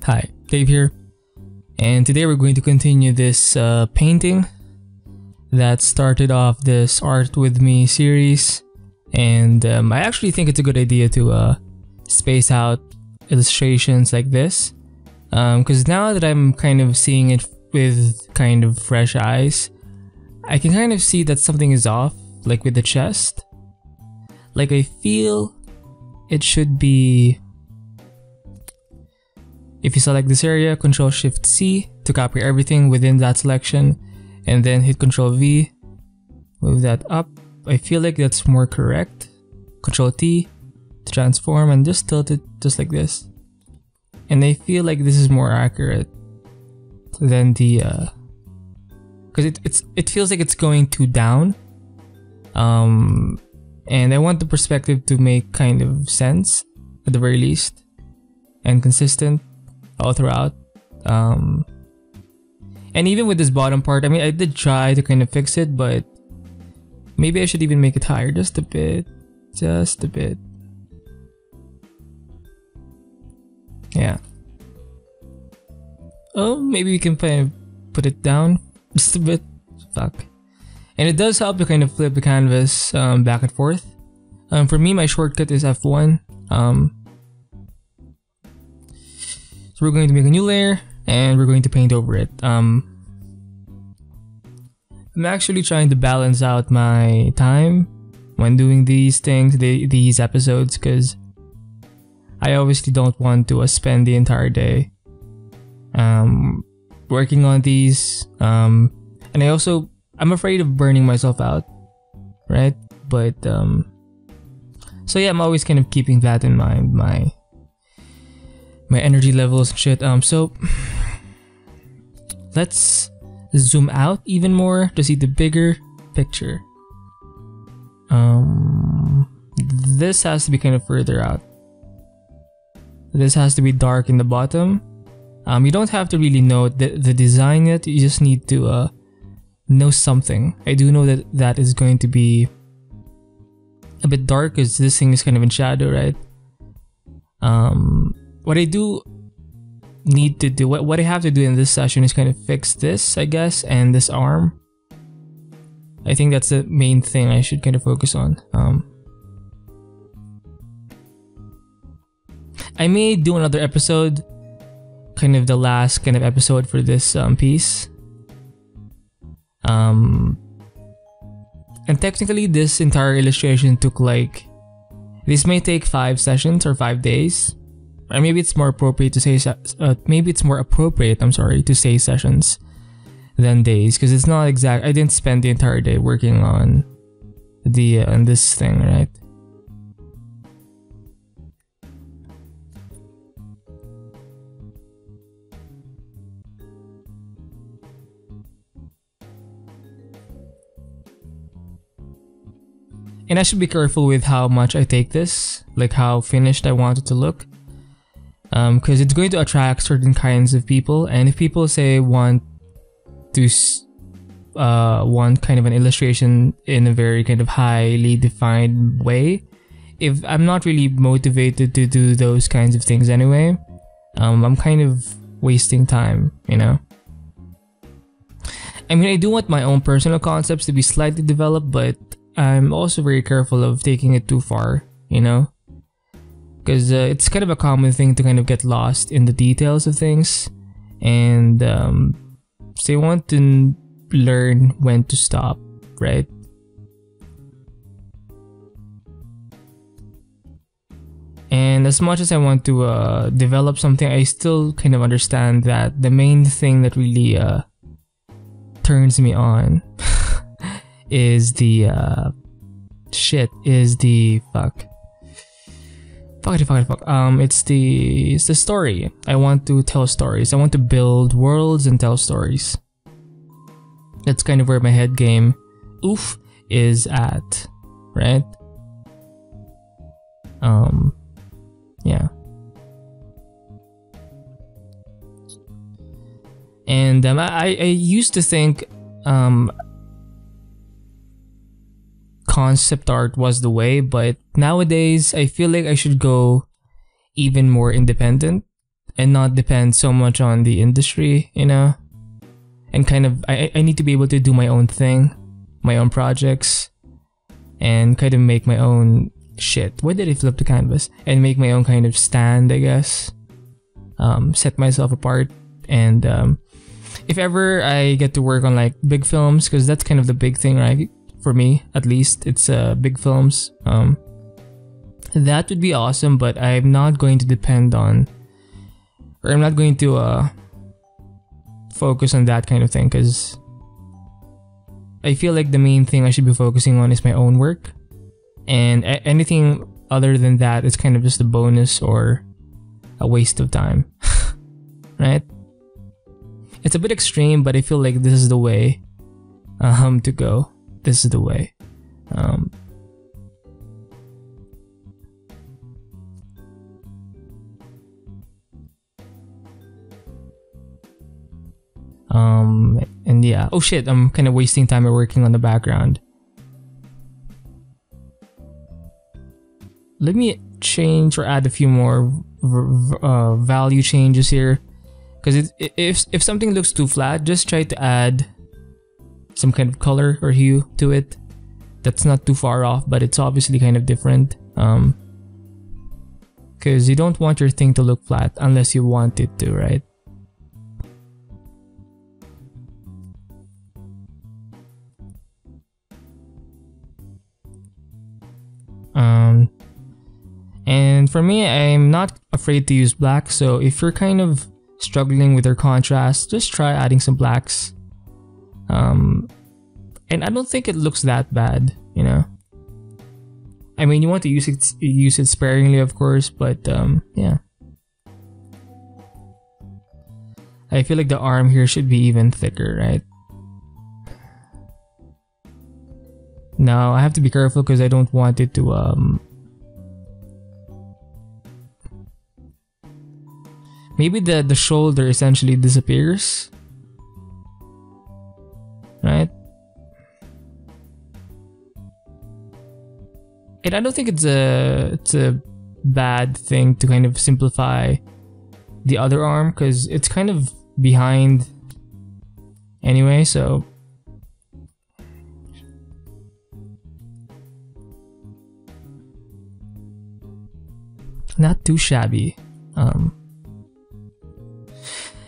Hi, Dave here, and today we're going to continue this painting that started off this Art With Me series, and I actually think it's a good idea to space out illustrations like this, because now that I'm kind of seeing it with kind of fresh eyes, I can kind of see that something is off, like with the chest. Like I feel it should be, if you select this area, Ctrl-Shift-C to copy everything within that selection, and then hit Ctrl-V, move that up. I feel like that's more correct. Ctrl-T to transform and just tilt it just like this. And I feel like this is more accurate than the, because it feels like it's going too down. And I want the perspective to make kind of sense at the very least, and consistent all throughout. And even with this bottom part, I mean, I did try to kind of fix it, but maybe I should even make it higher just a bit. Just a bit. Yeah. Oh, maybe we can kind of put it down just a bit. Fuck. And it does help to kind of flip the canvas back and forth. For me, my shortcut is F1. So we're going to make a new layer and we're going to paint over it. I'm actually trying to balance out my time when doing these things, these episodes, because I obviously don't want to spend the entire day working on these. And I'm afraid of burning myself out, right? But so yeah, I'm always kind of keeping that in mind, my energy levels and shit. So let's zoom out even more to see the bigger picture. This has to be kind of further out. This has to be dark in the bottom. You don't have to really know the design yet. You just need to know something. I do know that that is going to be a bit dark because this thing is kind of in shadow, right? What I do need to do, what I have to do in this session is kind of fix this, I guess, and this arm. I think that's the main thing I should kind of focus on. I may do another episode, kind of the last kind of episode for this piece. And technically this entire illustration took like, this may take 5 sessions or 5 days. Or maybe it's more appropriate to say to say sessions than days, because it's not exact. I didn't spend the entire day working on the on this thing, right? And I should be careful with how much I take this, like how finished I want it to look. Because it's going to attract certain kinds of people, and if people say want kind of an illustration in a very kind of highly defined way, if I'm not really motivated to do those kinds of things anyway, I'm kind of wasting time, you know? I mean, I do want my own personal concepts to be slightly developed, but I'm also very careful of taking it too far, you know? Because it's kind of a common thing to kind of get lost in the details of things, and so you want to learn when to stop, right? And as much as I want to develop something, I still kind of understand that the main thing that really turns me on is the it's the story. I want to tell stories. I want to build worlds and tell stories. That's kind of where my head game is at, right? Yeah. And I used to think concept art was the way, but nowadays I feel like I should go even more independent and not depend so much on the industry, you know? And kind of, I need to be able to do my own thing, my own projects, and kind of make my own shit. Why did I flip the canvas? And make my own kind of stand, I guess. Set myself apart. And if ever I get to work on like big films, because that's kind of the big thing, right? For me, at least, it's big films. That would be awesome, but I'm not going to depend on, or I'm not going to focus on that kind of thing, because I feel like the main thing I should be focusing on is my own work, and anything other than that is kind of just a bonus or a waste of time. Right? It's a bit extreme, but I feel like this is the way to go. This is the way. And yeah, oh shit, I'm kind of wasting time working on the background. Let me change or add a few more value changes here, because if something looks too flat, just try to add some kind of color or hue to it that's not too far off, but it's obviously kind of different, because you don't want your thing to look flat unless you want it to, right? And for me, I'm not afraid to use black, so if you're kind of struggling with your contrast, just try adding some blacks. And I don't think it looks that bad, you know. I mean, you want to use it sparingly, of course, but yeah. I feel like the arm here should be even thicker, right? Now I have to be careful because I don't want it to maybe the shoulder essentially disappears, right? And I don't think it's a bad thing to kind of simplify the other arm, because it's kind of behind anyway, so not too shabby.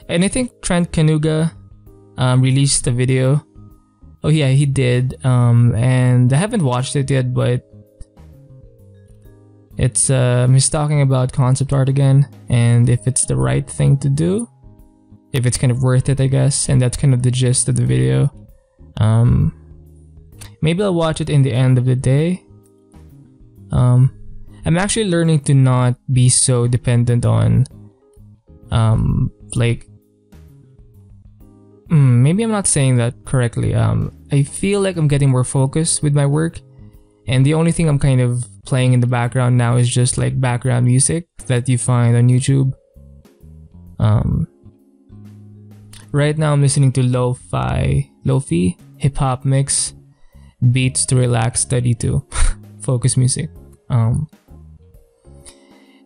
And I think Trent Kanuga released a video. Oh yeah, he did. And I haven't watched it yet, but it's he's talking about concept art again, and if it's the right thing to do, if it's kind of worth it, I guess. And that's kind of the gist of the video. Maybe I'll watch it in the end of the day. I'm actually learning to not be so dependent on like maybe I'm not saying that correctly. I feel like I'm getting more focused with my work, and the only thing I'm kind of playing in the background now is just like background music that you find on YouTube. Right now I'm listening to lo-fi hip-hop mix, beats to relax, study to focus music.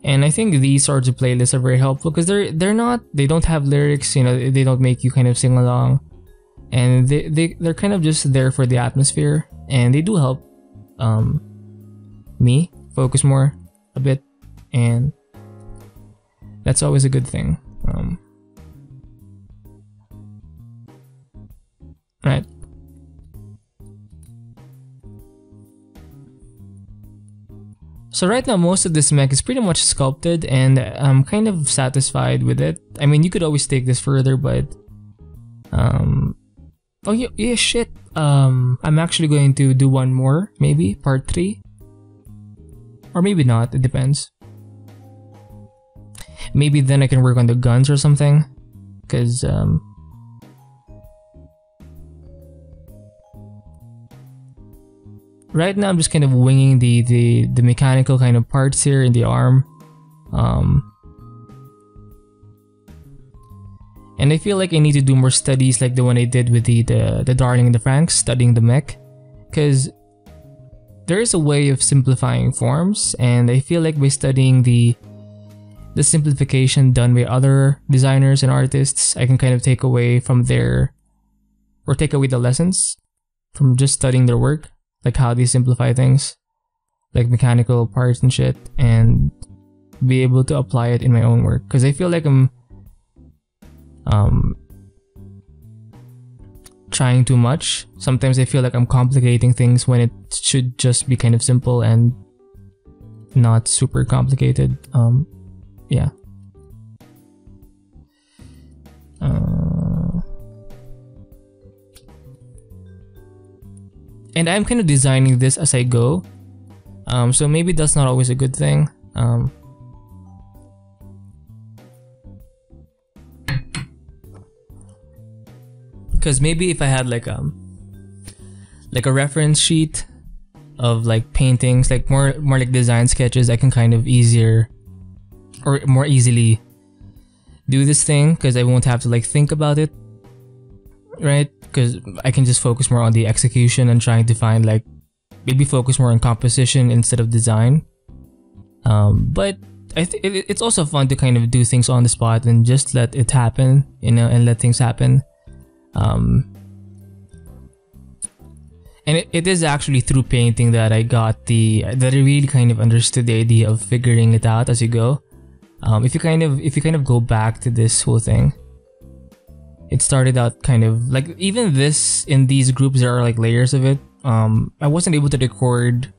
And I think these sorts of playlists are very helpful because they don't have lyrics, you know, they don't make you kind of sing along, and they're kind of just there for the atmosphere, and they do help me focus more a bit, and that's always a good thing. Right. So right now most of this mech is pretty much sculpted, and I'm kind of satisfied with it. I mean, you could always take this further, but oh yeah, shit. I'm actually going to do one more, maybe part 3, or maybe not, it depends. Maybe then I can work on the guns or something, because right now I'm just kind of winging the mechanical kind of parts here in the arm. And I feel like I need to do more studies like the one I did with the Darling and the Franks, studying the mech, because there is a way of simplifying forms, and I feel like by studying the the simplification done by other designers and artists, I can kind of take away from their, or take away the lessons from just studying their work, like how they simplify things, like mechanical parts and shit, and be able to apply it in my own work. Because I feel like I'm trying too much. Sometimes I feel like I'm complicating things when it should just be kind of simple and not super complicated. Yeah. And I'm kind of designing this as I go. So maybe that's not always a good thing. Because maybe if I had like a reference sheet of like paintings, like more like design sketches, I can kind of easier or more easily do this thing, because I won't have to like think about it, right? Because I can just focus more on the execution and trying to find like, maybe focus more on composition instead of design. But I think it's also fun to kind of do things on the spot and just let it happen, you know, and let things happen. And it is actually through painting that I got that I really kind of understood the idea of figuring it out as you go. If you kind of go back to this whole thing, it started out kind of like, even this, in these groups there are like layers of it. I wasn't able to record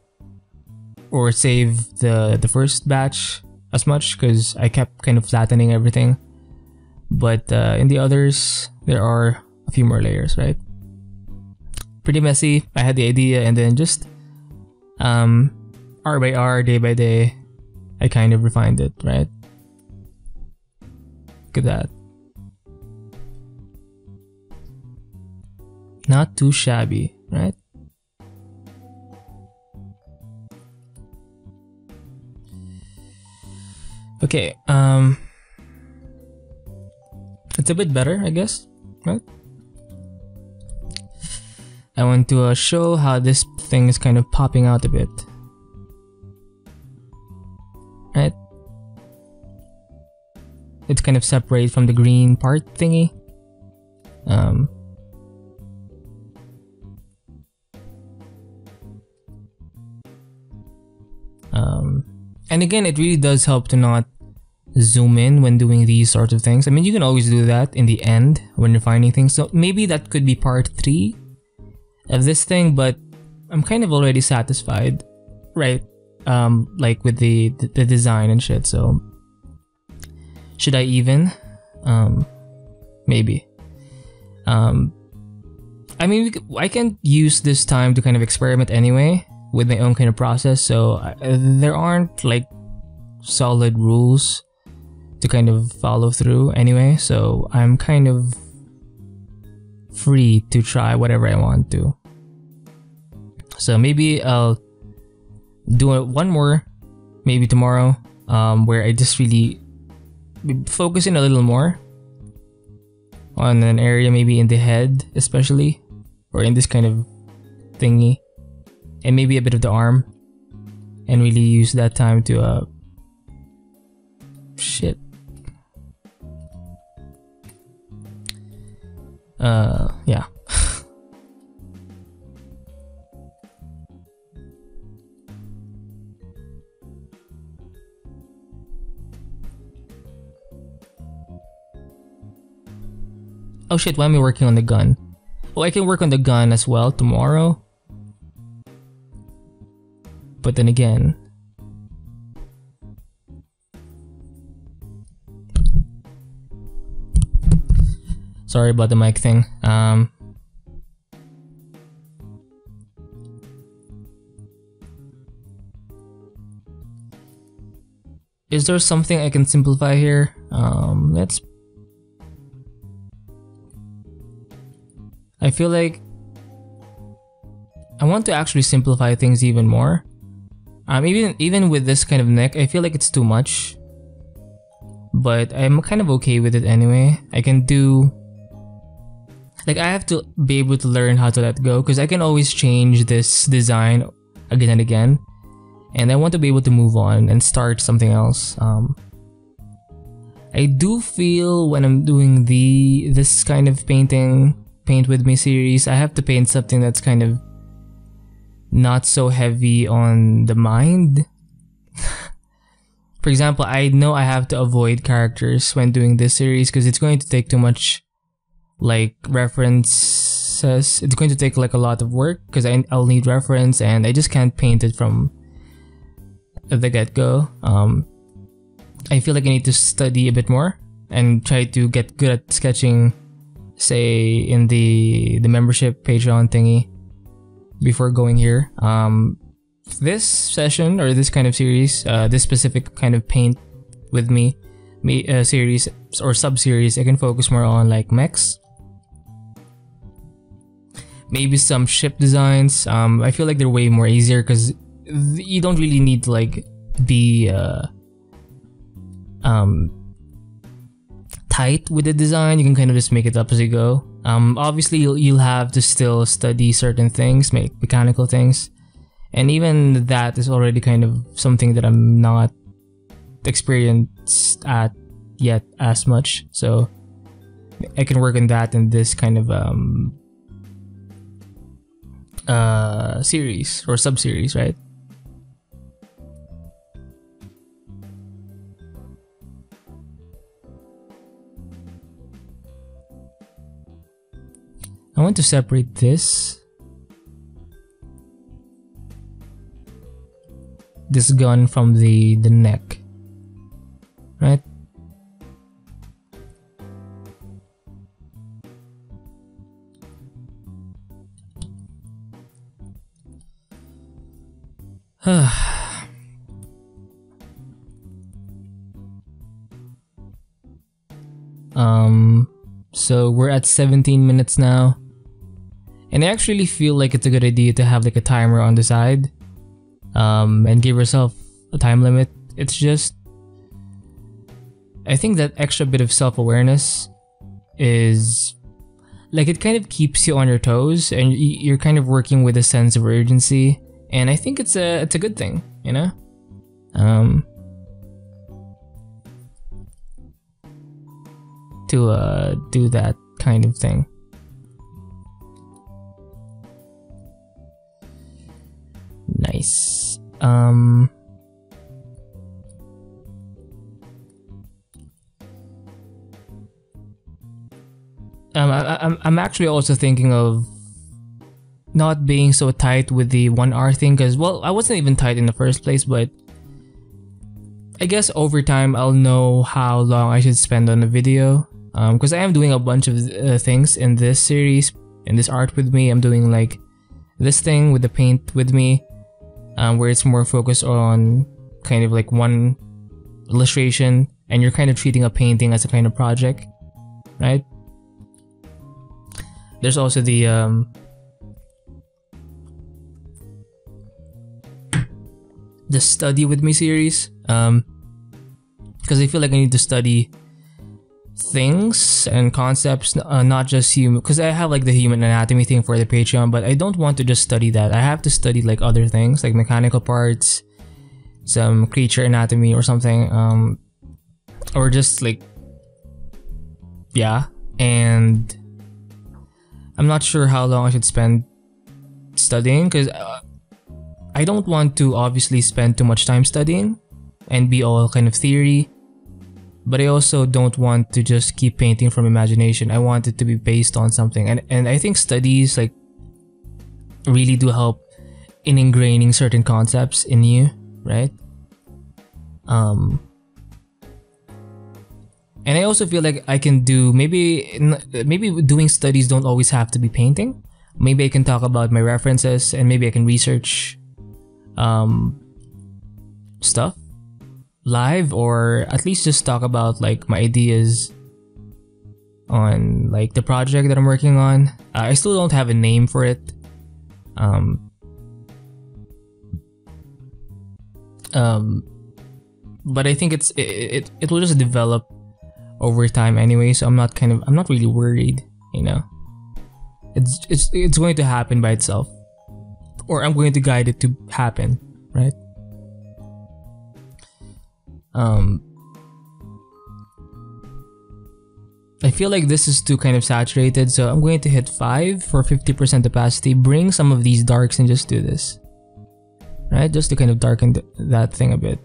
or save the first batch as much because I kept kind of flattening everything. But in the others, there are a few more layers, right? Pretty messy. I had the idea, and then just hour by hour, day by day, I kind of refined it, right? Look at that. Not too shabby, right? Okay, it's a bit better, I guess, right? I want to show how this thing is kind of popping out a bit, right? It's kind of separate from the green part thingy. And again, it really does help to not zoom in when doing these sorts of things. I mean, you can always do that in the end when you're finding things. So maybe that could be part 3 of this thing, but I'm kind of already satisfied, right? Like with the design and shit. So should I even? Maybe. I mean, I can use this time to kind of experiment anyway with my own kind of process. So there aren't like solid rules to kind of follow through anyway. So I'm kind of free to try whatever I want to. So maybe I'll do one more, maybe tomorrow, where I just really focus in a little more on an area, maybe in the head especially, or in this kind of thingy, and maybe a bit of the arm, and really use that time to shit. Yeah. Oh shit, why am I working on the gun? Oh, I can work on the gun as well tomorrow. But then again, sorry about the mic thing. Is there something I can simplify here? I feel like I want to actually simplify things even more. Even with this kind of neck, I feel like it's too much. But I'm kind of okay with it anyway. I can do... Like, I have to be able to learn how to let go, because I can always change this design again and again. And I want to be able to move on and start something else. I do feel when I'm doing this kind of paint with me series, I have to paint something that's kind of not so heavy on the mind. For example, I know I have to avoid characters when doing this series because it's going to take too much like references. It's going to take like a lot of work because I'll need reference, and I just can't paint it from the get-go. I feel like I need to study a bit more and try to get good at sketching, say in the membership Patreon thingy, before going here. This session or this kind of series, this specific kind of paint with me series or sub-series, I can focus more on like mechs, maybe some ship designs. I feel like they're way more easier because you don't really need to like be tight with the design. You can kind of just make it up as you go. Obviously you'll have to still study certain things, make mechanical things, and even that is already kind of something that I'm not experienced at yet as much, so I can work on that in this kind of series or sub-series, right? I want to separate this gun from the neck, right? So we're at 17 minutes now, and I actually feel like it's a good idea to have like a timer on the side, and give yourself a time limit. It's just, I think that extra bit of self-awareness is like, it kind of keeps you on your toes, and you're kind of working with a sense of urgency, and I think it's a good thing, you know? To do that kind of thing. Nice. I'm actually also thinking of not being so tight with the 1 hour thing, because, well, I wasn't even tight in the first place, but I guess over time I'll know how long I should spend on a video, because I am doing a bunch of things in this series, in this art with me. I'm doing like this thing with the paint with me, where it's more focused on kind of like one illustration, and you're kind of treating a painting as a kind of project, right? There's also the study with me series, because I feel like I need to study things and concepts, not just human, because I have like the human anatomy thing for the Patreon, but I don't want to just study that. I have to study like other things, like mechanical parts, some creature anatomy or something, or just like, yeah. And I'm not sure how long I should spend studying, because I don't want to obviously spend too much time studying and be all kind of theory, but I also don't want to just keep painting from imagination. I want it to be based on something, and I think studies like really do help in ingraining certain concepts in you, right? And I also feel like I can do, maybe doing studies don't always have to be painting. Maybe I can talk about my references, and maybe I can research stuff live, or at least just talk about like my ideas on like the project that I'm working on. I still don't have a name for it. But I think it will just develop over time anyway, so I'm not really worried, you know. It's going to happen by itself, or I'm going to guide it to happen, right? feel like this is too kind of saturated, so I'm going to hit 5 for 50% opacity, bring some of these darks and just do this. Right, just to kind of darken that thing a bit.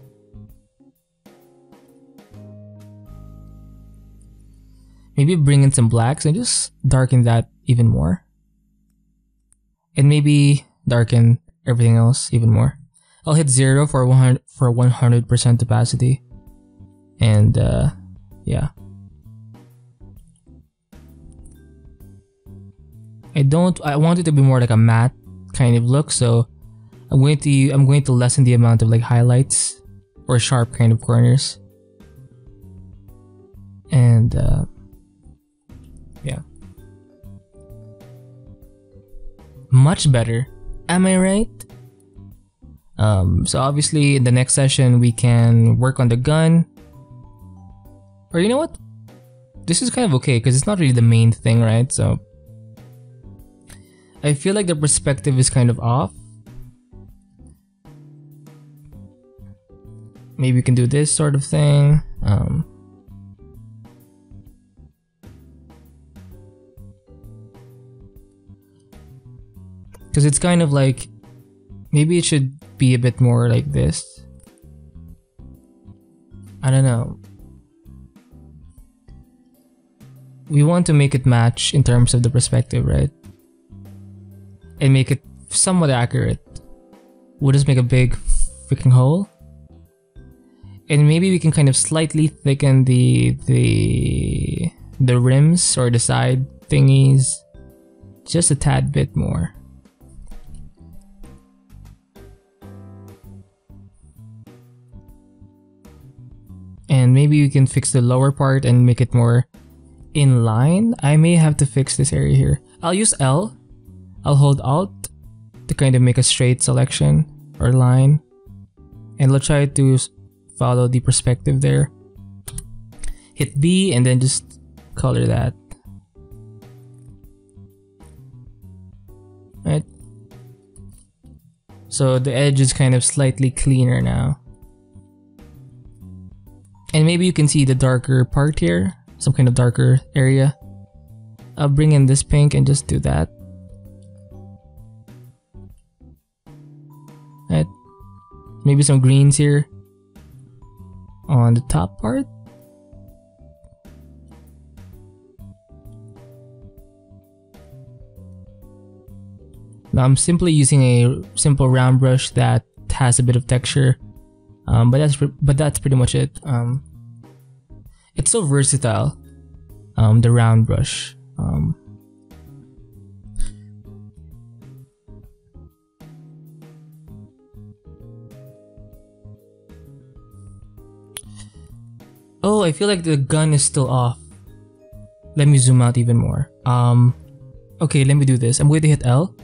Maybe bring in some blacks and just darken that even more. And maybe darken everything else even more. I'll hit 0 for 100% opacity. And yeah. I want it to be more like a matte kind of look, so I'm going to lessen the amount of like highlights or sharp kind of corners. And yeah. Much better. Am I right? So obviously in the next session we can work on the gun. Or you know what? This is kind of okay because it's not really the main thing, right? So I feel like the perspective is kind of off. Maybe we can do this sort of thing. Because it's kind of like, maybe it should be a bit more like this. I don't know. We want to make it match in terms of the perspective, right? And make it somewhat accurate. We'll just make a big freaking hole. And maybe we can kind of slightly thicken the rims or the side thingies just a tad bit more. And maybe we can fix the lower part and make it more in line. I may have to fix this area here. I'll use L. I'll hold Alt to kind of make a straight selection or line. And let's try to follow the perspective there. Hit B and then just color that. Right? So the edge is kind of slightly cleaner now. And maybe you can see the darker part here, some kind of darker area. I'll bring in this pink and just do that. Right. Maybe some greens here on the top part. Now I'm simply using a simple round brush that has a bit of texture. But that's pretty much it. It's so versatile, the round brush. Oh, I feel like the gun is still off. Let me zoom out even more. Okay, let me do this. I'm going to hit L.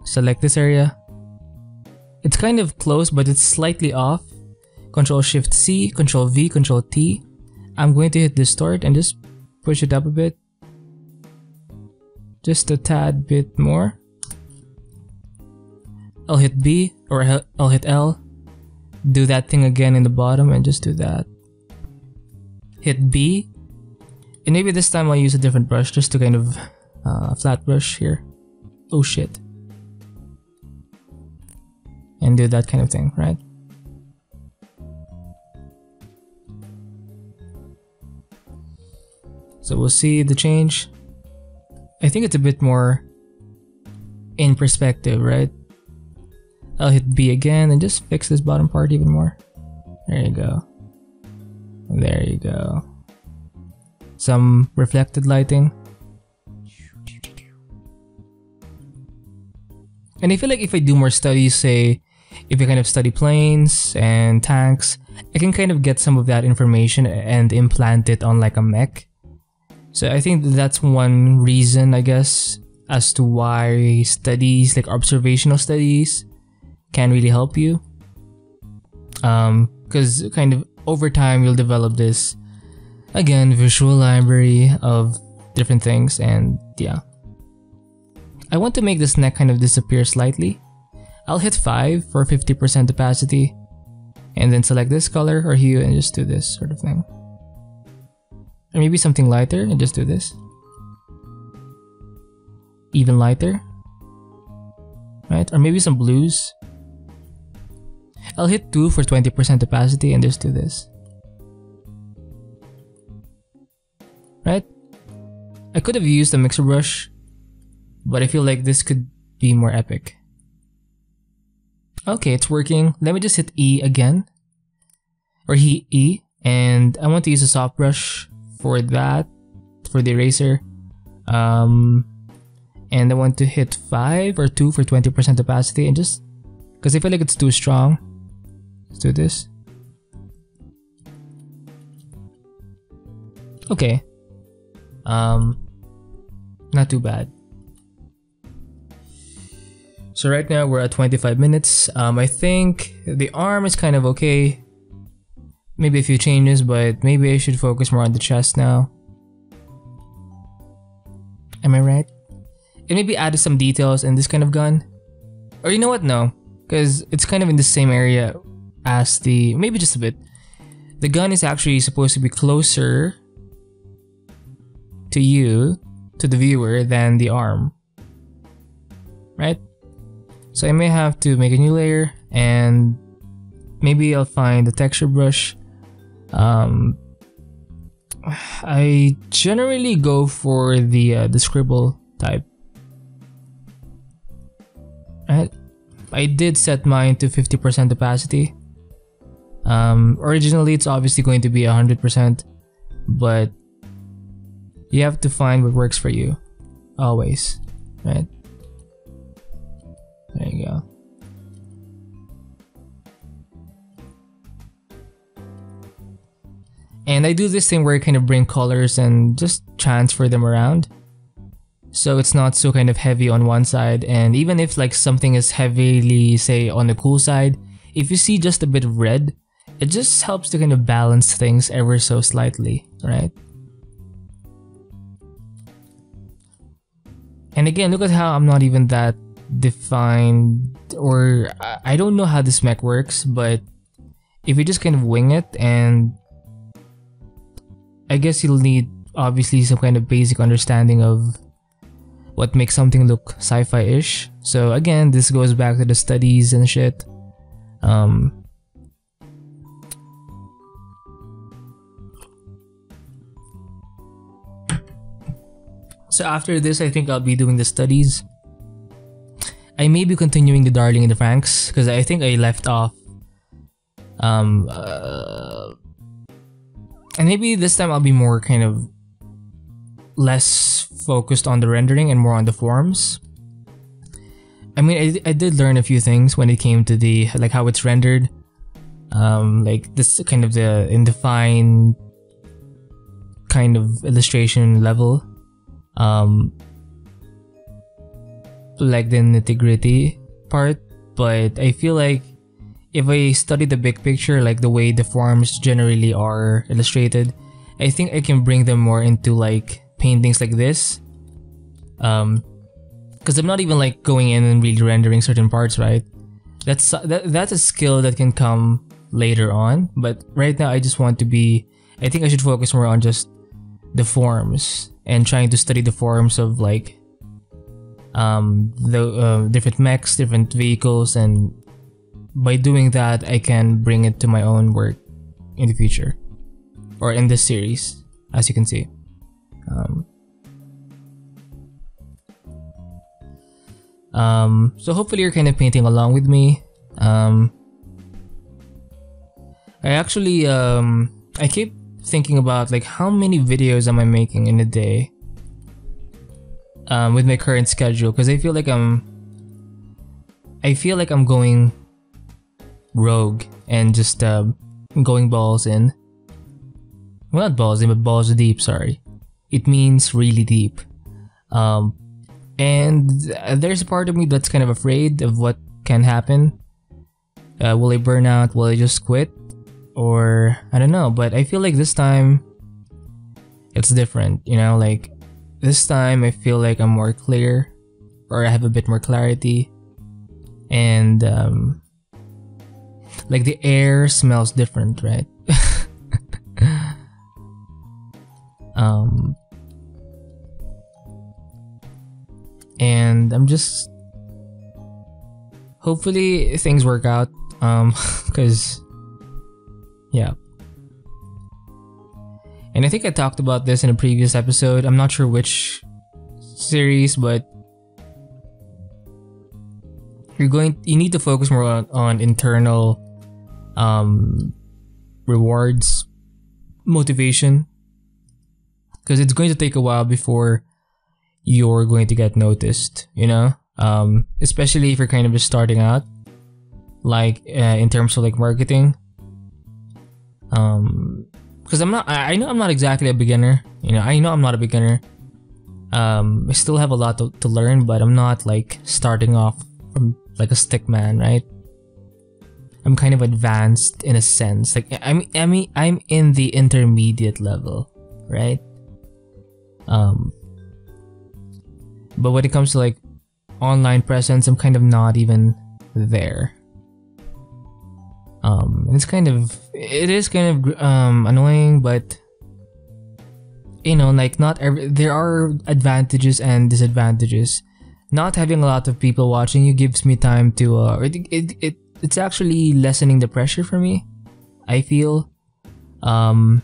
Select this area. It's kind of close, but it's slightly off. Control Shift C, Control V, Control T. I'm going to hit Distort and just push it up a bit. Just a tad bit more. I'll hit B or I'll hit L. Do that thing again in the bottom and just do that. Hit B. And maybe this time I'll use a different brush just to kind of flat brush here. Oh shit. And do that kind of thing, right? So we'll see the change. I think it's a bit more in perspective, right? I'll hit B again and just fix this bottom part even more. There you go. There you go. Some reflected lighting. And I feel like if I do more studies, say, if I kind of study planes and tanks, I can kind of get some of that information and implant it on like a mech. So I think that's one reason, I guess, as to why studies, like observational studies, can really help you. Because kind of over time you'll develop this, again, visual library of different things, and yeah. I want to make this neck kind of disappear slightly. I'll hit 5 for 50% opacity and then select this color or hue and just do this sort of thing. Or maybe something lighter and just do this. Even lighter. Right? Or maybe some blues. I'll hit 2 for 20% opacity and just do this. Right? I could have used a mixer brush, but I feel like this could be more epic. Okay, it's working. Let me just hit E again. Or hit E. And I want to use a soft brush for that, for the eraser. And I want to hit 5 or 2 for 20% opacity and just, because I feel like it's too strong. Let's do this. Okay. Not too bad. So right now we're at 25 minutes. I think the arm is kind of okay. Maybe a few changes, but maybe I should focus more on the chest now. Am I right? And maybe add some details in this kind of gun. Or you know what? No. Because it's kind of in the same area as the... Maybe just a bit. The gun is actually supposed to be closer to you, to the viewer, than the arm. Right? So I may have to make a new layer and maybe I'll find the texture brush. I generally go for the scribble type. Right? I did set mine to 50% opacity. Originally it's obviously going to be 100%, but you have to find what works for you. Always. Right? There you go. And I do this thing where I kind of bring colors and just transfer them around. So it's not so kind of heavy on one side, and even if like something is heavily, say, on the cool side, if you see just a bit of red, it just helps to kind of balance things ever so slightly, right? And again, look at how I'm not even that defined, or I don't know how this mech works, but if you just kind of wing it, and I guess you'll need obviously some kind of basic understanding of what makes something look sci-fi-ish. So again, this goes back to the studies and shit. So after this, I think I'll be doing the studies. I may be continuing the Darling in the Franxx because I think I left off. And maybe this time I'll be more kind of less focused on the rendering and more on the forms. I mean, I did learn a few things when it came to the like how it's rendered. Like this kind of the indefined kind of illustration level. Like the nitty-gritty part, but I feel like if I study the big picture, like the way the forms generally are illustrated, I think I can bring them more into like paintings like this. Because I'm not even like going in and really rendering certain parts, right? That's a skill that can come later on, but right now I just want to be, I think I should focus more on just the forms and trying to study the forms of like the different mechs, different vehicles, and by doing that I can bring it to my own work in the future, or in this series, as you can see. So hopefully you're kind of painting along with me. I actually I keep thinking about like how many videos am I making in a day with my current schedule, because I feel like I'm going rogue and just going balls in. Well, not balls in, but balls deep, sorry. It means really deep. And there's a part of me that's kind of afraid of what can happen. Will I burn out? Will I just quit? Or I don't know, but I feel like this time it's different, you know, like this time I feel like I'm more clear, or I have a bit more clarity. And Like the air smells different, right? And I'm just hopefully things work out. Because yeah. And I think I talked about this in a previous episode. I'm not sure which series, but you need to focus more on internal rewards, motivation, because it's going to take a while before you're going to get noticed, you know, especially if you're kind of just starting out, like in terms of like marketing. Because I know I'm not exactly a beginner, you know, I know I'm not a beginner. I still have a lot to learn, but I'm not like starting off from like a stick man, right? I'm kind of advanced in a sense. Like I'm in the intermediate level, right? But when it comes to like online presence, I'm kind of not even there. And it is kind of annoying, but you know, like there are advantages and disadvantages. Not having a lot of people watching you gives me time to it's actually lessening the pressure for me, I feel. And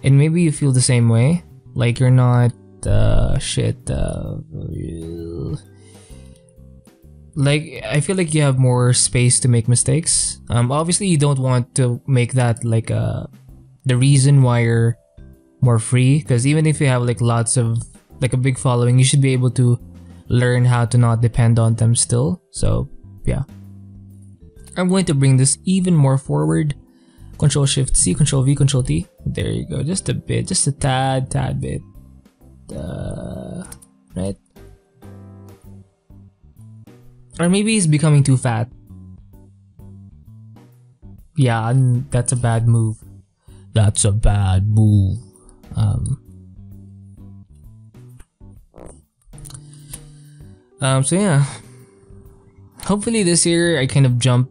maybe you feel the same way, like you're not like I feel like you have more space to make mistakes. Obviously you don't want to make that like the reason why you're more free, because even if you have like lots of like a big following, you should be able to learn how to not depend on them still. So yeah, I'm going to bring this even more forward. Control Shift C, Control V, Control T. There you go. Just a bit, just a tad bit. Right? Or maybe he's becoming too fat. Yeah, that's a bad move. That's a bad move. So yeah. Hopefully this year I kind of jump,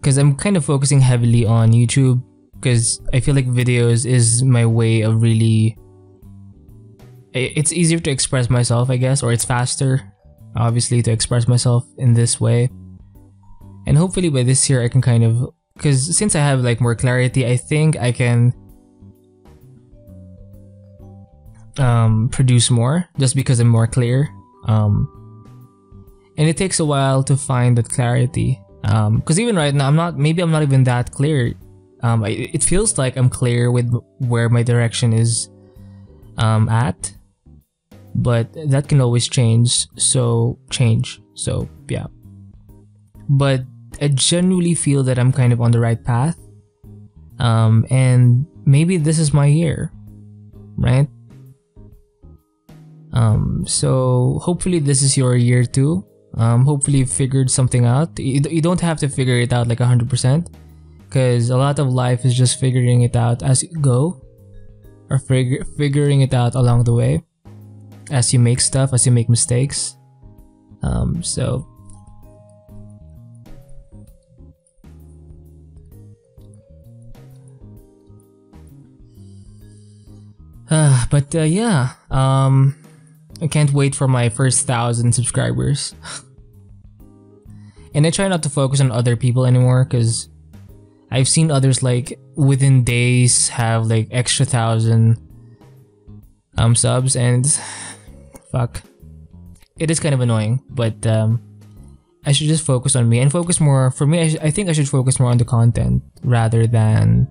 because I'm kind of focusing heavily on YouTube, because I feel like videos is my way of really, it's easier to express myself, I guess, or it's faster, obviously, to express myself in this way. And hopefully by this year I can kind of, because since I have like more clarity, I think I can produce more just because I'm more clear. And it takes a while to find that clarity. Because even right now, I'm not even that clear. It feels like I'm clear with where my direction is at, but that can always change. So yeah. But I genuinely feel that I'm kind of on the right path. And maybe this is my year, right? So hopefully this is your year too. Hopefully you figured something out. You don't have to figure it out like 100%, because a lot of life is just figuring it out as you go, or figuring it out along the way as you make stuff, as you make mistakes. So yeah, I can't wait for my first 1,000 subscribers. And I try not to focus on other people anymore, because I've seen others like within days have like extra 1,000 subs, and fuck, it is kind of annoying. But I should just focus on me and focus more. For me, I think I should focus more on the content rather than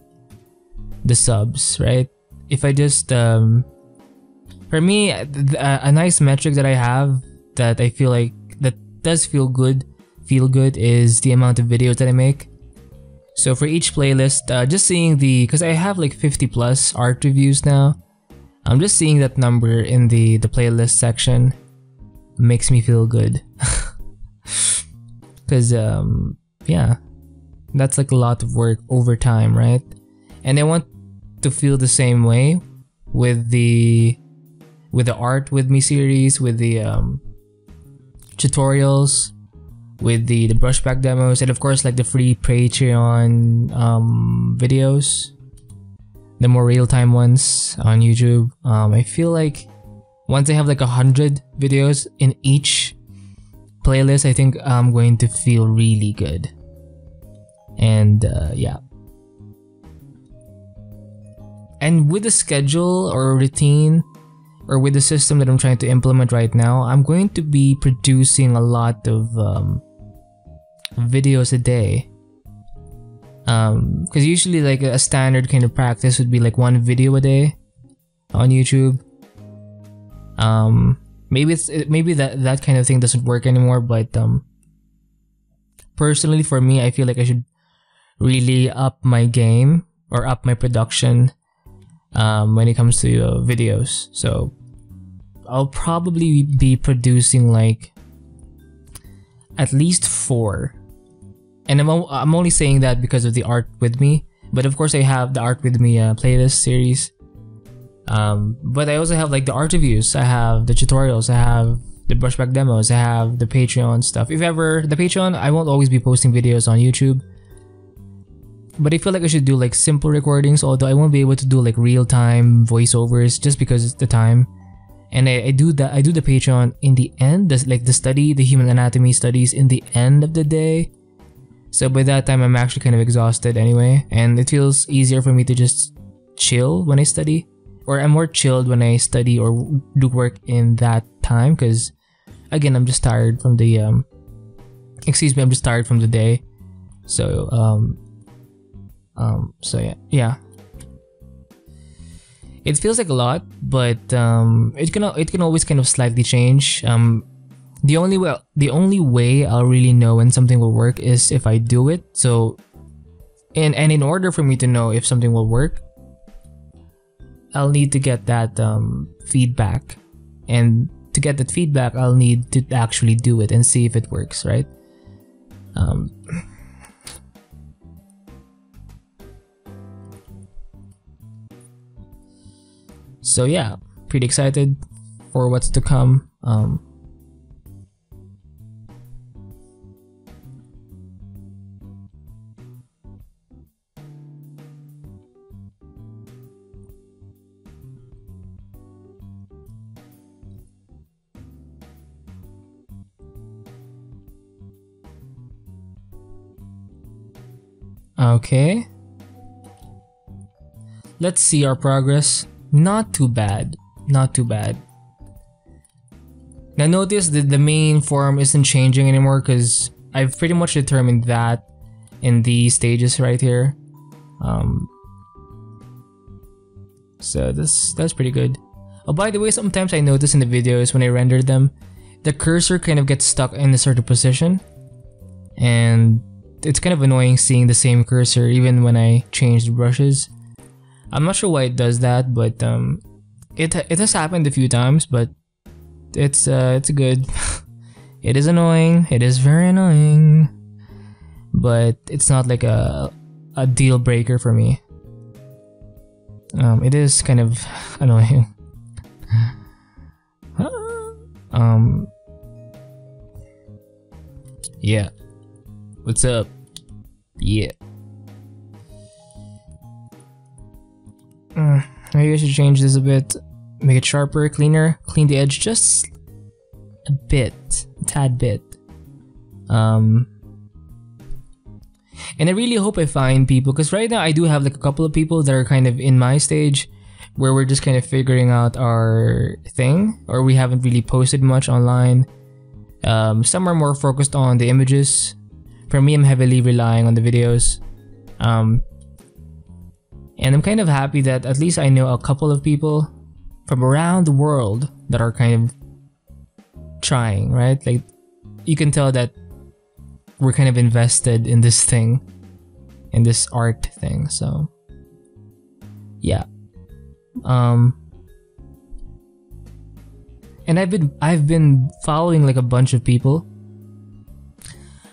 the subs, right? If I just for me, a nice metric that I have that I feel like that does feel good is the amount of videos that I make. So for each playlist, just seeing because I have like 50 plus art reviews now, I'm just seeing that number in the playlist section makes me feel good. Because yeah, that's like a lot of work over time, right? And I want to feel the same way with the Art With Me series, with the tutorials, with the brush pack demos, and of course like the free Patreon videos, the more real-time ones on YouTube. I feel like once I have like 100 videos in each playlist, I think I'm going to feel really good. And yeah. And with the schedule or routine, or with the system that I'm trying to implement right now, I'm going to be producing a lot of videos a day. Because usually like a standard kind of practice would be like 1 video a day on YouTube. Maybe that kind of thing doesn't work anymore, but personally for me, I feel like I should really up my game or up my production when it comes to videos. So I'll probably be producing like at least 4. And I'm only saying that because of the Art With Me, but of course I have the Art With Me playlist series. But I also have like the art reviews, I have the tutorials, I have the brushback demos, I have the Patreon stuff. If ever the Patreon, I won't always be posting videos on YouTube, but I feel like I should do like simple recordings, although I won't be able to do like real-time voiceovers just because it's the time. And I do the Patreon in the end, like the human anatomy studies in the end of the day. So by that time I'm actually kind of exhausted anyway, and it feels easier for me to just chill when I study, or I'm more chilled when I study or do work in that time, because again I'm just tired from the I'm just tired from the day. So so yeah. It feels like a lot, but it can always kind of slightly change. The only way I'll really know when something will work is if I do it. So, and in order for me to know if something will work, I'll need to get that feedback, and to get that feedback, I'll need to actually do it and see if it works, right? So yeah, pretty excited for what's to come. Okay. Let's see our progress. Not too bad. Not too bad. Now notice that the main form isn't changing anymore because I've pretty much determined that in these stages right here. So that's pretty good. Oh, by the way, sometimes I notice in the videos when I render them, the cursor kind of gets stuck in a certain position, and it's kind of annoying seeing the same cursor even when I change the brushes. I'm not sure why it does that, but it has happened a few times, but it's good. It is annoying. It is very annoying, but it's not like a deal breaker for me. It is kind of annoying. Yeah. What's up? Yeah. Maybe I should change this a bit. Make it sharper, cleaner, clean the edge just a bit, a tad bit. And I really hope I find people, because right now I do have like a couple of people that are kind of in my stage where we're just kind of figuring out our thing, or we haven't really posted much online. Some are more focused on the images. For me, I'm heavily relying on the videos. And I'm kind of happy that at least I know a couple of people from around the world that are kind of trying, right? Like, you can tell that we're kind of invested in this thing, in this art thing. So yeah. And I've been following like a bunch of people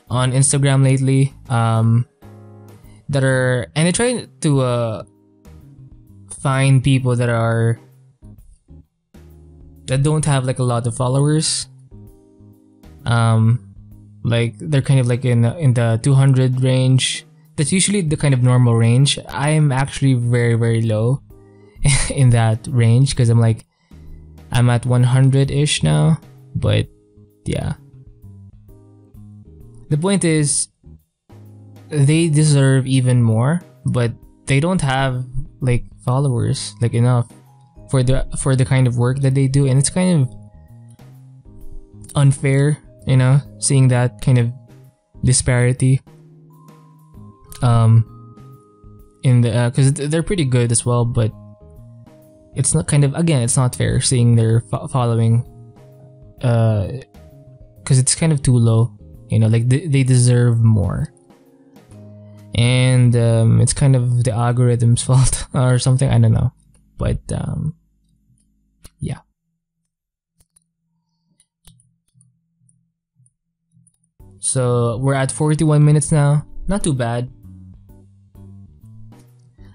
on Instagram lately, that are, and I try to find people that don't have like a lot of followers, Like they're kind of like in the 200 range. That's usually the kind of normal range. I am actually very, very low in that range because I'm at 100-ish now. But yeah, the point is they deserve even more, but they don't have like followers like enough for the kind of work that they do, and it's kind of unfair, you know, seeing that kind of disparity in the because they're pretty good as well, but it's not kind of, again, it's not fair seeing their following because it's kind of too low, you know, like they deserve more. And it's kind of the algorithm's fault or something, I don't know, but yeah. So we're at 41 minutes now, not too bad.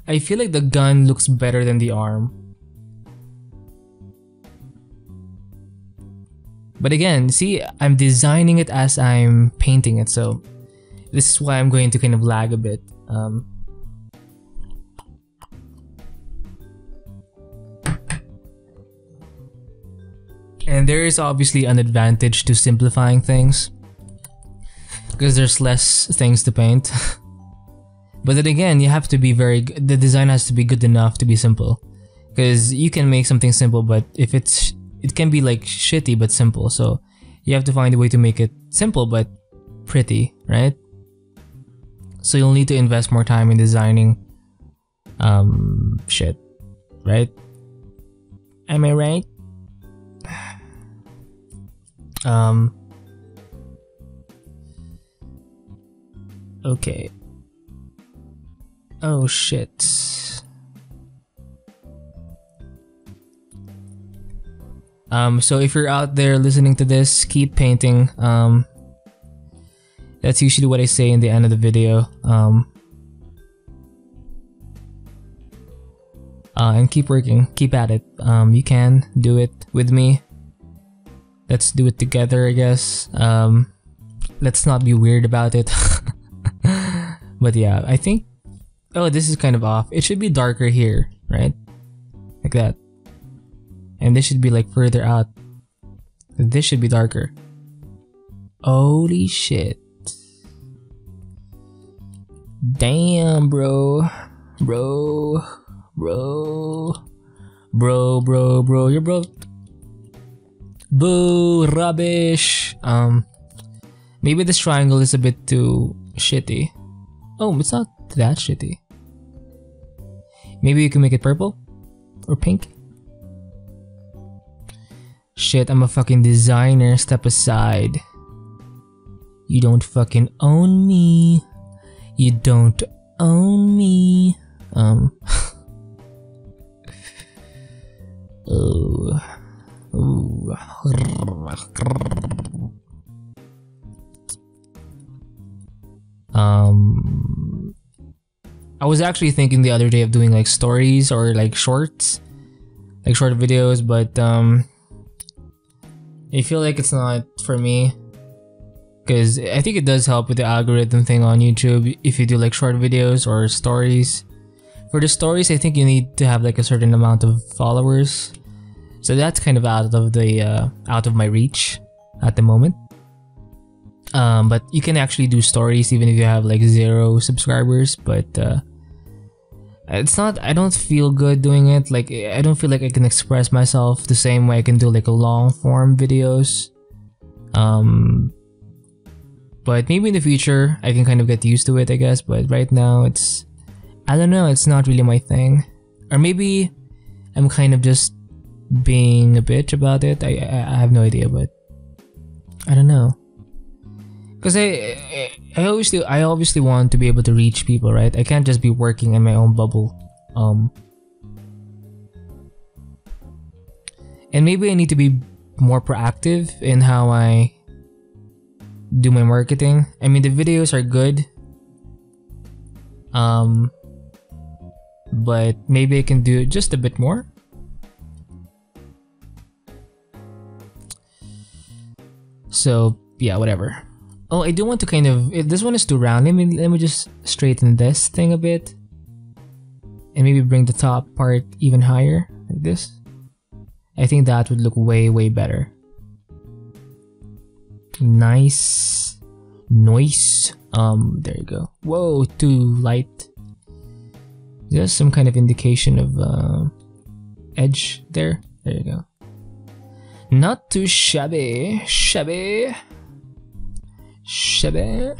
I feel like the gun looks better than the arm. But again, see, I'm designing it as I'm painting it, so this is why I'm going to kind of lag a bit. And there is obviously an advantage to simplifying things, because there's less things to paint. But then again, you have to be the design has to be good enough to be simple. Because you can make something simple, but if it can be like shitty but simple. So you have to find a way to make it simple but pretty, right? So you'll need to invest more time in designing shit, right? Am I right? Okay. Oh shit. So if you're out there listening to this, keep painting. That's usually what I say in the end of the video. And keep working, keep at it. You can do it with me. Let's do it together, I guess. Let's not be weird about it. But yeah, I think, oh, this is kind of off. It should be darker here, right? Like that. And this should be like further out. This should be darker. Holy shit. Damn, bro. Bro, you're broke. Boo, rubbish. Maybe this triangle is a bit too shitty. Oh, it's not that shitty. Maybe you can make it purple or pink. Shit, I'm a fucking designer. Step aside. You don't fucking own me. You don't own me. Oh. Ooh. I was actually thinking the other day of doing like stories or like shorts, like short videos, but I feel like it's not for me, because I think it does help with the algorithm thing on YouTube if you do like short videos or stories. For the stories, I think you need to have like a certain amount of followers, so that's kind of out of my reach at the moment. But you can actually do stories even if you have like 0 subscribers, but it's not, I don't feel good doing it. Like, I don't feel like I can express myself the same way I can do like a long form videos. But maybe in the future I can kind of get used to it, I guess. But right now it's, I don't know, it's not really my thing. Or maybe I'm kind of just being a bitch about it. I have no idea, but I don't know. Because I obviously want to be able to reach people, right? I can't just be working in my own bubble. And maybe I need to be more proactive in how I do my marketing. I mean, the videos are good. But maybe I can do just a bit more. So yeah, whatever. Oh, I do want to kind of, if this one is too round, let me just straighten this thing a bit. And maybe bring the top part even higher, like this. I think that would look way, way better. Nice. Noise. There you go. Whoa, too light. Just some kind of indication of edge there. There you go. Not too shabby. Shabby. Shabby.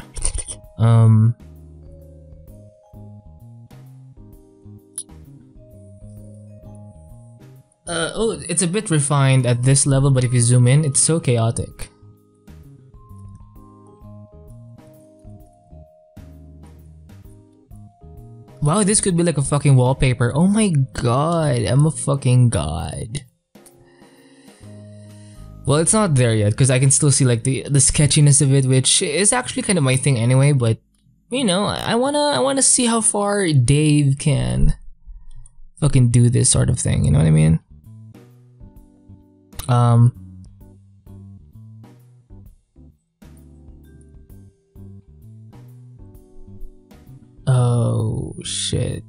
Oh, it's a bit refined at this level, but if you zoom in, it's so chaotic. Wow, this could be like a fucking wallpaper. Oh my god, I'm a fucking god. Well, it's not there yet because I can still see like the sketchiness of it, which is actually kind of my thing anyway. But you know, I wanna see how far Dave can fucking do this sort of thing. You know what I mean? Oh shit.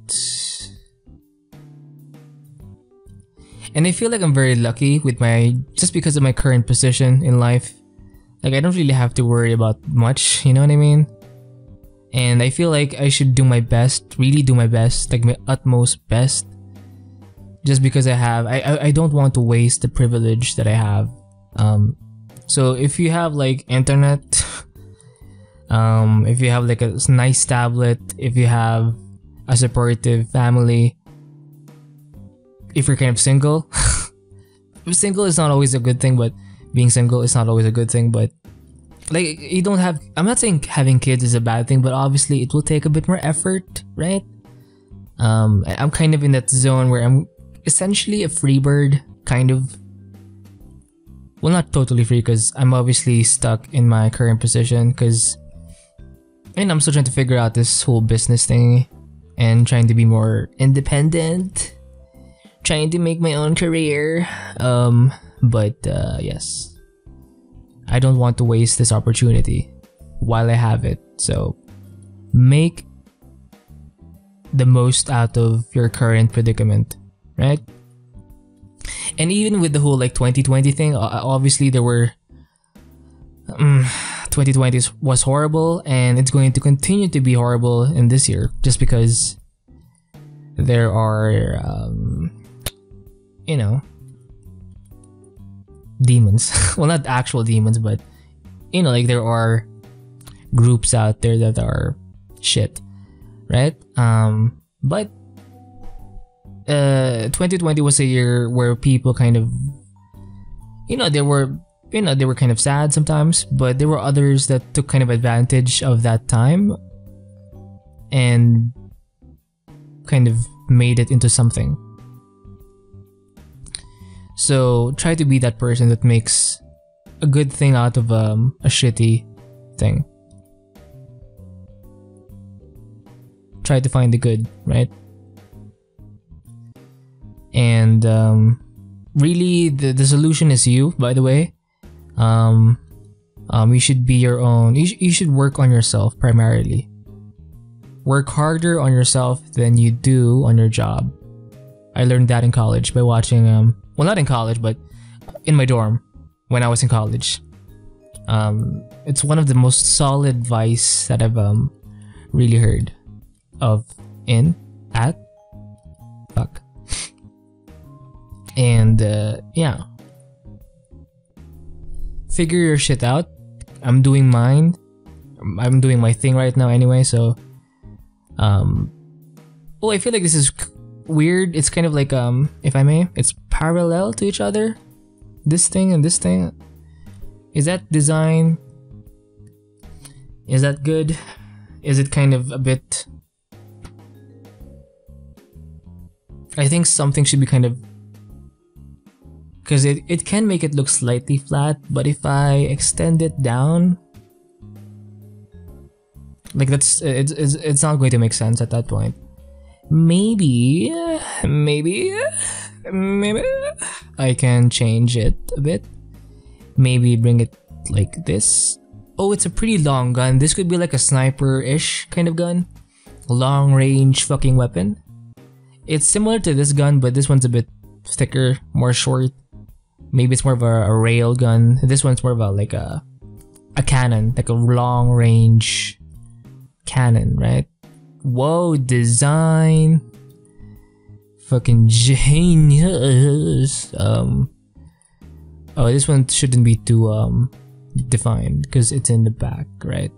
And I feel like I'm very lucky with just because of my current position in life. Like I don't really have to worry about much, you know what I mean? And I feel like I should do my best, really do my best, like my utmost best. Just because I don't want to waste the privilege that I have. So if you have like internet, if you have like a nice tablet, if you have a supportive family, if you're kind of single, single is not always a good thing, but being single is not always a good thing, but like you don't have, I'm not saying having kids is a bad thing, but obviously it will take a bit more effort, right? I'm kind of in that zone where I'm essentially a free bird, kind of. Well, not totally free because I'm obviously stuck in my current position and I'm still trying to figure out this whole business thing and trying to be more independent, trying to make my own career. But yes, I don't want to waste this opportunity while I have it. So make the most out of your current predicament, right? And even with the whole like 2020 thing, obviously there were 2020 was horrible and it's going to continue to be horrible in this year just because there are you know, demons. Well, not actual demons, but you know, like there are groups out there that are shit, right? But 2020 was a year where people kind of, you know, they were kind of sad sometimes, but there were others that took kind of advantage of that time and kind of made it into something. So try to be that person that makes a good thing out of a shitty thing. Try to find the good, right? And really the solution is you, by the way. You should be your own, you should work on yourself primarily. Work harder on yourself than you do on your job. I learned that in college by watching well, not in college, but in my dorm when I was in college. It's one of the most solid advice that I've really heard of fuck. And yeah, figure your shit out. I'm doing mine. I'm doing my thing right now anyway, so oh, I feel like this is weird. It's kind of like if I may, it's parallel to each other. This thing and this thing. Is that design? Is that good? Is it kind of a bit? I think something should be kind of, because it can make it look slightly flat, but if I extend it down, like it's not going to make sense at that point. Maybe I can change it a bit. Maybe bring it like this, Oh, it's a pretty long gun. This could be like a sniper-ish kind of gun. Long range fucking weapon. It's similar to this gun, but this one's a bit thicker, more short. Maybe it's more of a rail gun. This one's more of a like a cannon, like a long range cannon, right? Whoa, design. Fucking genius. Oh, this one shouldn't be too defined because it's in the back, right?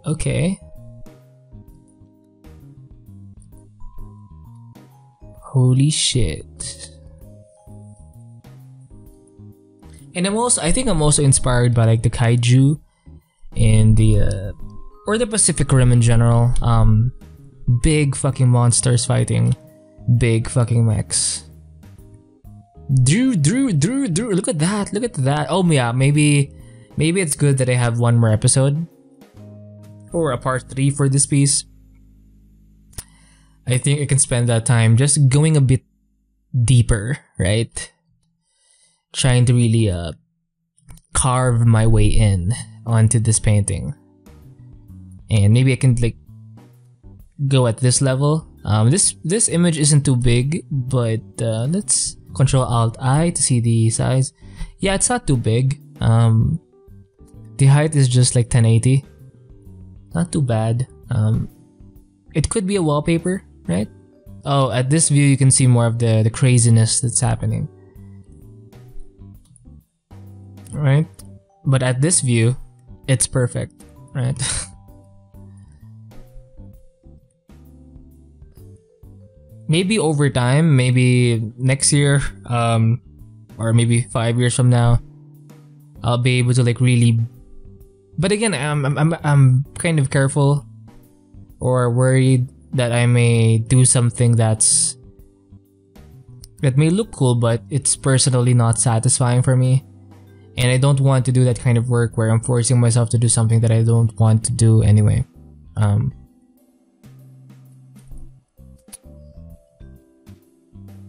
Okay. Holy shit. And I think I'm also inspired by like the kaiju and the or the Pacific Rim in general. Big fucking monsters fighting big fucking mechs. Drew, look at that. Oh yeah, maybe it's good that I have one more episode or a part 3 for this piece. I think I can spend that time just going a bit deeper, right? Trying to really carve my way in onto this painting. And maybe I can like go at this level. This image isn't too big, but let's Control Alt I to see the size. Yeah, it's not too big. The height is just like 1080. Not too bad. It could be a wallpaper, right? Oh, at this view you can see more of the craziness that's happening. Right? But at this view, it's perfect, right? Maybe over time, maybe next year, or maybe 5 years from now, I'll be able to like really. But again, I'm kind of careful or worried that I may do something that may look cool, but it's personally not satisfying for me, and I don't want to do that kind of work where I'm forcing myself to do something that I don't want to do anyway.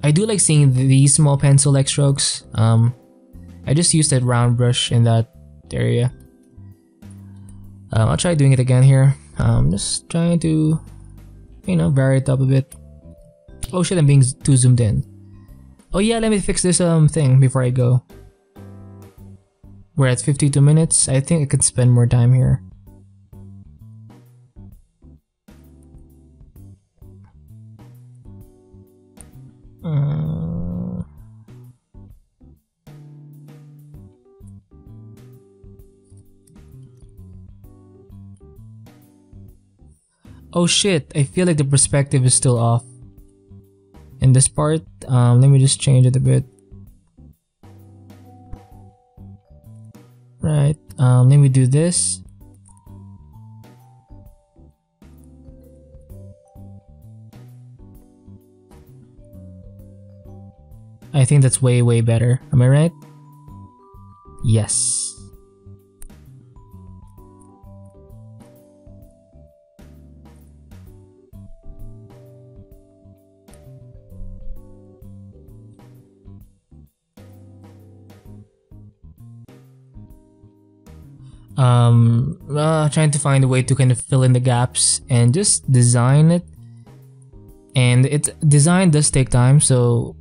I do like seeing these small pencil-like strokes. I just used that round brush in that area. I'll try doing it again here. Just trying to, you know, vary it up a bit. Oh shit, I'm being too zoomed in. Oh yeah, let me fix this thing before I go. We're at 52 minutes. I think I could spend more time here. Oh shit, I feel like the perspective is still off in this part. Let me just change it a bit. Right, let me do this. I think that's way better. Am I right? Yes. Trying to find a way to kind of fill in the gaps and just design it. And design does take time, so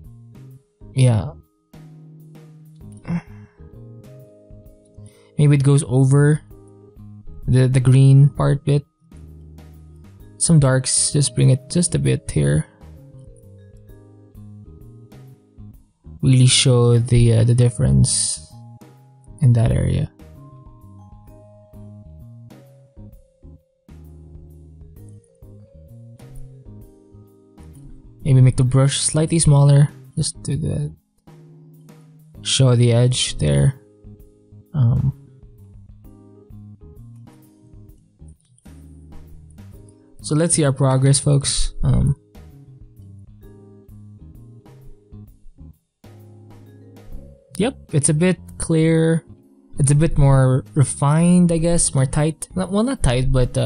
yeah. Maybe it goes over the green part bit. Some darks, just bring it just a bit here. Really show the difference in that area. Maybe make the brush slightly smaller, just to show the edge there. So let's see our progress, folks. Yep, it's a bit clear. It's a bit more refined, I guess, more tight. Well, not tight, but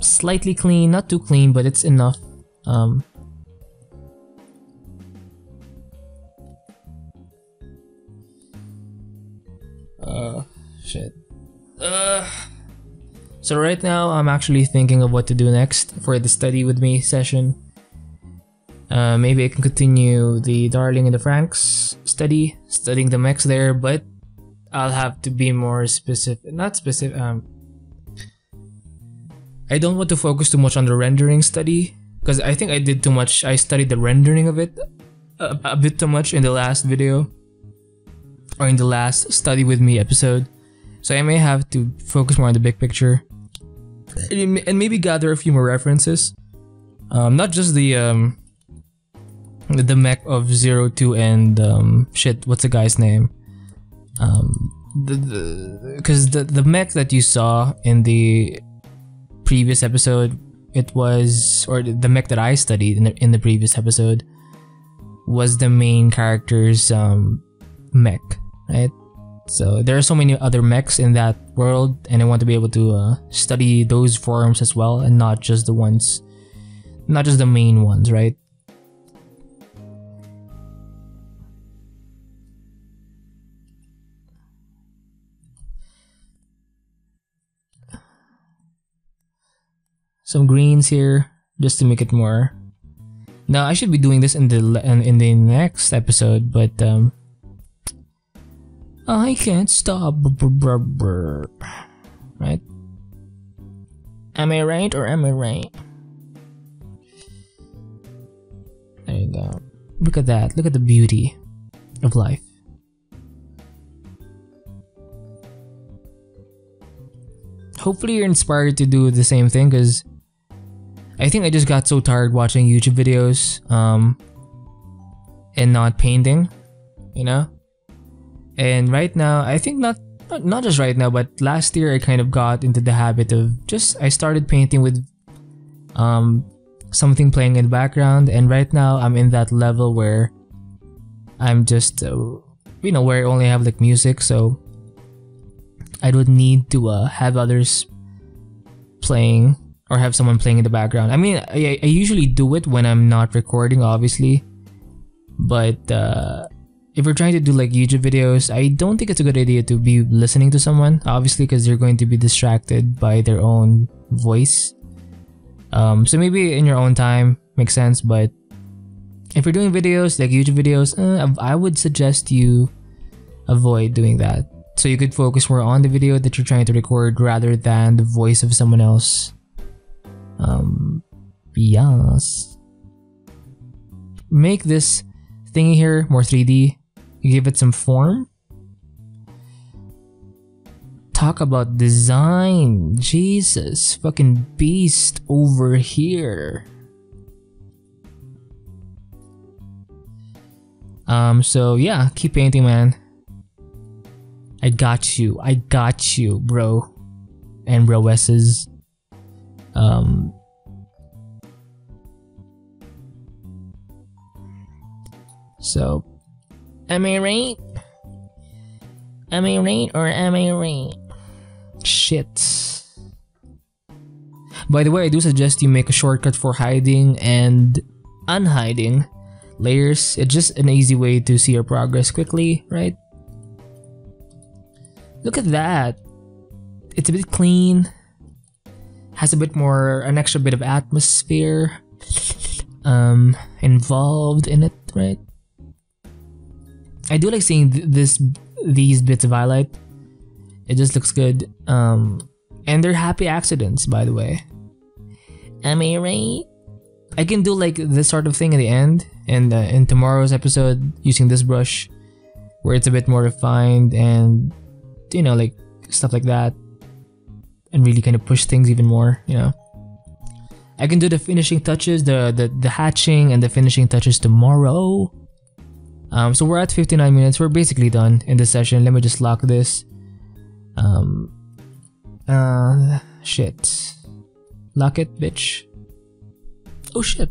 slightly clean, not too clean, but it's enough. Shit. So right now I'm actually thinking of what to do next for the study with me session. Maybe I can continue the Darling and the Franks studying the mechs there, but I'll have to be more specific. Not specific. I don't want to focus too much on the rendering study because I think I did too much. I studied the rendering of it a bit too much in the last video or in the last study with me episode. So I may have to focus more on the big picture and maybe gather a few more references. Not just the mech of 02 and shit. What's the guy's name? Because the mech that you saw in the previous episode, it was, or the mech that I studied in the previous episode was the main character's mech, right? So there are so many other mechs in that world, and I want to be able to study those forms as well, and not just the main ones, right? Some greens here just to make it more. Now I should be doing this in the next episode, but I can't stop. Right? Am I right or am I right? There you go. Look at that. Look at the beauty of life. Hopefully you're inspired to do the same thing, because I think I just got so tired watching YouTube videos and not painting, you know? And right now, I think not just right now, but last year I kind of got into the habit of I started painting with something playing in the background, and right now I'm in that level where I'm just where I only have like music, so I don't need to have others playing or have someone playing in the background. I mean, I usually do it when I'm not recording, obviously, but if we're trying to do like YouTube videos, I don't think it's a good idea to be listening to someone, obviously, because they're going to be distracted by their own voice. So maybe in your own time makes sense, but if you're doing videos like YouTube videos, I would suggest you avoid doing that, so you could focus more on the video that you're trying to record rather than the voice of someone else. Yes. Make this thingy here more 3D. Give it some form. Talk about design. Jesus, fucking beast over here. So yeah, keep painting, man. I got you, bro. And broesses. So, am I right? Am I right or am I right? Shit. By the way, I do suggest you make a shortcut for hiding and unhiding layers. It's just an easy way to see your progress quickly, right? Look at that. It's a bit clean. Has a bit more, an extra bit of atmosphere involved in it, right? I do like seeing these bits of highlight. It just looks good. And they're happy accidents, by the way. Am I right? I can do like this sort of thing at the end, and in tomorrow's episode using this brush, where it's a bit more refined and like stuff like that, and really kind of push things even more. I can do the finishing touches, the hatching and the finishing touches tomorrow. So we're at 59 minutes. We're basically done in this session. Let me just lock this. Shit. Lock it, bitch. Oh shit.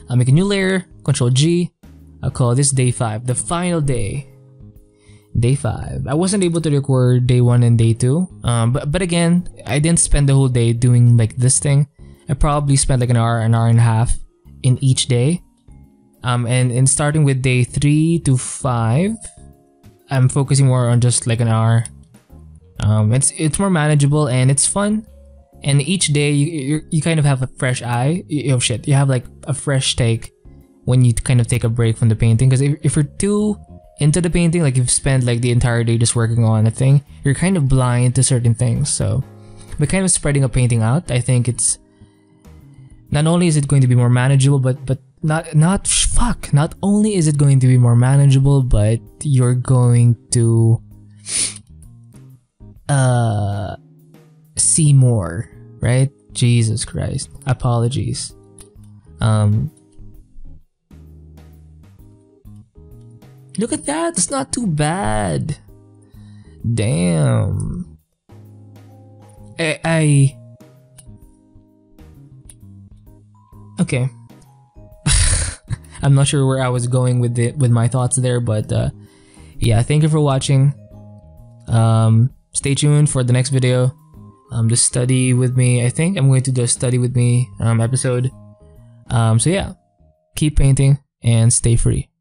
I'll make a new layer. Control G. I'll call this day 5. The final day. Day 5. I wasn't able to record day 1 and day 2. But again, I didn't spend the whole day doing like this thing. I probably spent like an hour and a half in each day. And starting with day 3 to 5, I'm focusing more on just like an hour. It's more manageable and it's fun. And each day you kind of have a fresh eye. You have like a fresh take when you kind of take a break from the painting. Because if you're too into the painting, like you've spent like the entire day just working on a thing, you're kind of blind to certain things. So by kind of spreading a painting out, I think it's not only is it going to be more manageable, but not only is it going to be more manageable, but you're going to see more, right? Jesus Christ. Apologies. Look at that. It's not too bad. Damn. Okay. I'm not sure where I was going with my thoughts there, but yeah, thank you for watching. Stay tuned for the next video. The study with me. I think I'm going to do a study with me episode. So yeah, keep painting and stay free.